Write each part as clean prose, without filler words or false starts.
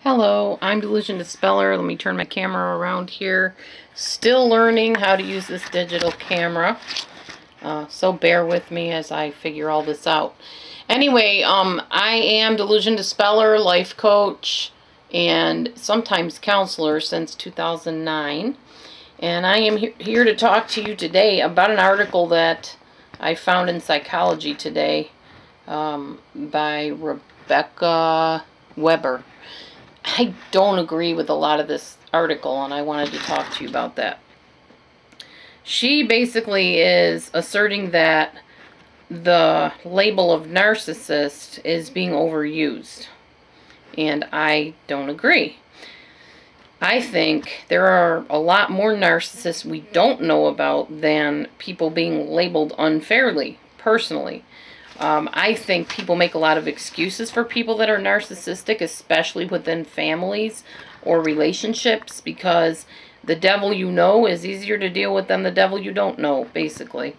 Hello, I'm DelusionDispeller. Let me turn my camera around here. Still learning how to use this digital camera. So bear with me as I figure all this out. Anyway, I am DelusionDispeller, life coach, and sometimes counselor since 2009. And I am here to talk to you today about an article that I found in Psychology Today by Rebecca Weber. I don't agree with a lot of this article, and I wanted to talk to you about that. She basically is asserting that the label of narcissist is being overused, and I don't agree. I think there are a lot more narcissists we don't know about than people being labeled unfairly, personally. I think people make a lot of excuses for people that are narcissistic, especially within families or relationships, because the devil you know is easier to deal with than the devil you don't know, basically.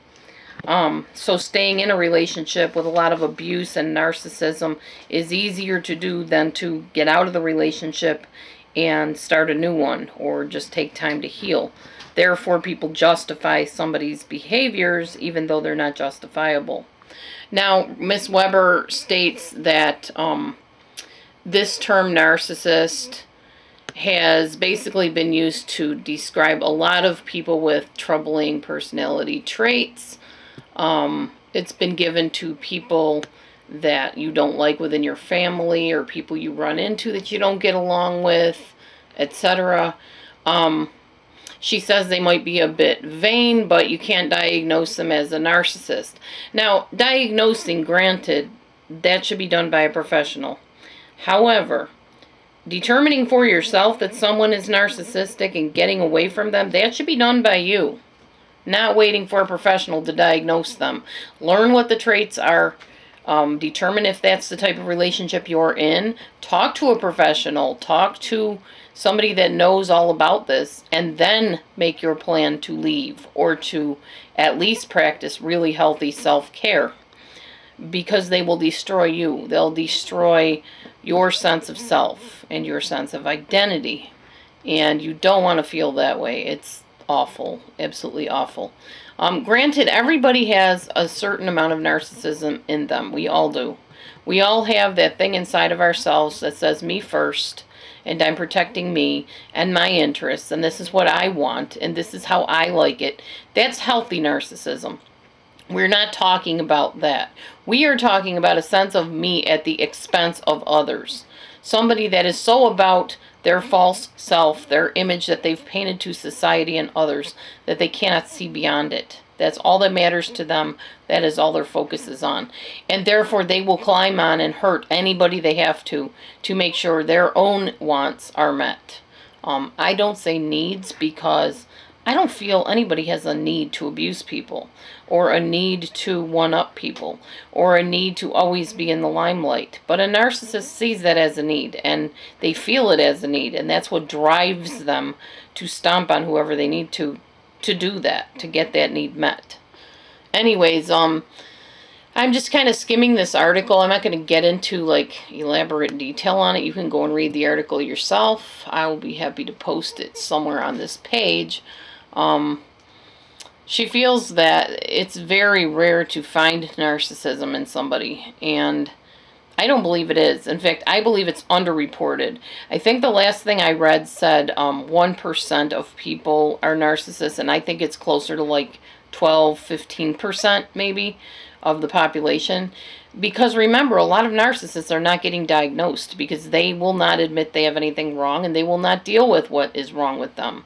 So staying in a relationship with a lot of abuse and narcissism is easier to do than to get out of the relationship and start a new one, or just take time to heal. Therefore, people justify somebody's behaviors even though they're not justifiable. Now, Miss Weber states that this term narcissist has basically been used to describe a lot of people with troubling personality traits. It's been given to people that you don't like within your family, or people you run into that you don't get along with, etc. She says they might be a bit vain, but you can't diagnose them as a narcissist. Now, diagnosing, granted, that should be done by a professional. However, determining for yourself that someone is narcissistic and getting away from them, that should be done by you. Not waiting for a professional to diagnose them. Learn what the traits are. Determine if that's the type of relationship you're in. Talk to a professional. Talk to somebody that knows all about this, and then make your plan to leave, or to at least practice really healthy self-care, because they will destroy you. They'll destroy your sense of self and your sense of identity, and you don't want to feel that way. It's awful, absolutely awful. Granted, everybody has a certain amount of narcissism in them. We all do. We all have that thing inside of ourselves that says me first, and I'm protecting me and my interests, and this is what I want, and this is how I like it. That's healthy narcissism. We're not talking about that. We are talking about a sense of me at the expense of others. Somebody that is so about their false self, their image that they've painted to society and others, that they cannot see beyond it. That's all that matters to them. That is all their focus is on. And therefore, they will climb on and hurt anybody they have to make sure their own wants are met. I don't say needs, because I don't feel anybody has a need to abuse people, or a need to one-up people, or a need to always be in the limelight. But a narcissist sees that as a need, and they feel it as a need, and that's what drives them to stomp on whoever they need to do that, to get that need met. Anyways, I'm just kind of skimming this article. I'm not going to get into like elaborate detail on it. You can go and read the article yourself. I will be happy to post it somewhere on this page. She feels that it's very rare to find narcissism in somebody, and I don't believe it is. In fact, I believe it's underreported. I think the last thing I read said 1% of people are narcissists, and I think it's closer to like 12-15% maybe of the population. Because remember, a lot of narcissists are not getting diagnosed because they will not admit they have anything wrong, and they will not deal with what is wrong with them.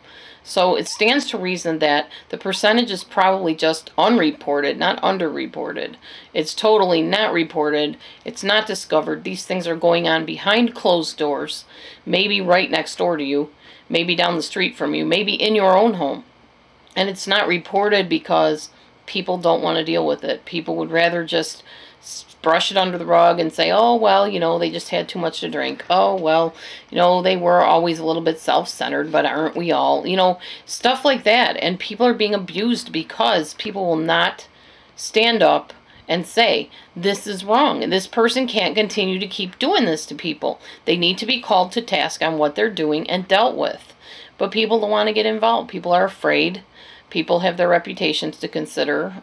So it stands to reason that the percentage is probably just unreported, not underreported. It's totally not reported. It's not discovered. These things are going on behind closed doors, maybe right next door to you, maybe down the street from you, maybe in your own home. And it's not reported because people don't want to deal with it. People would rather just brush it under the rug and say, oh, well, you know, they just had too much to drink. Oh, well, you know, they were always a little bit self-centered, but aren't we all? You know, stuff like that. And people are being abused because people will not stand up and say, this is wrong, and this person can't continue to keep doing this to people. They need to be called to task on what they're doing and dealt with. But people don't want to get involved. People are afraid. People have their reputations to consider.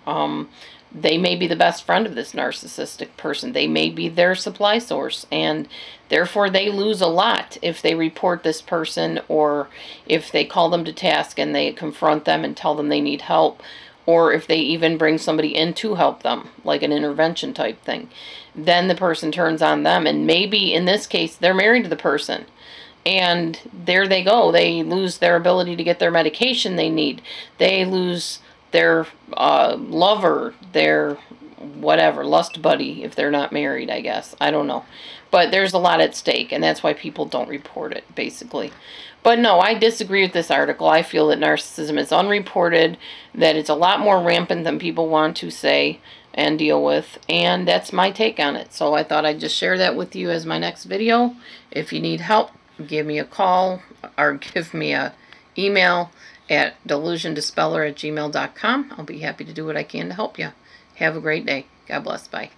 They may be the best friend of this narcissistic person. They may be their supply source, and therefore they lose a lot if they report this person, or if they call them to task and they confront them and tell them they need help, or if they even bring somebody in to help them, like an intervention type thing. Then the person turns on them, and maybe in this case they're married to the person. And there they go. They lose their ability to get their medication they need. They lose their lover, their whatever, lust buddy, if they're not married, I guess. I don't know. But there's a lot at stake, and that's why people don't report it, basically. But no, I disagree with this article. I feel that narcissism is unreported, that it's a lot more rampant than people want to say and deal with, and that's my take on it. So I thought I'd just share that with you as my next video. If you need help, give me a call or give me a email at DelusionDispeller@gmail.com. I'll be happy to do what I can to help you. Have a great day. God bless. Bye.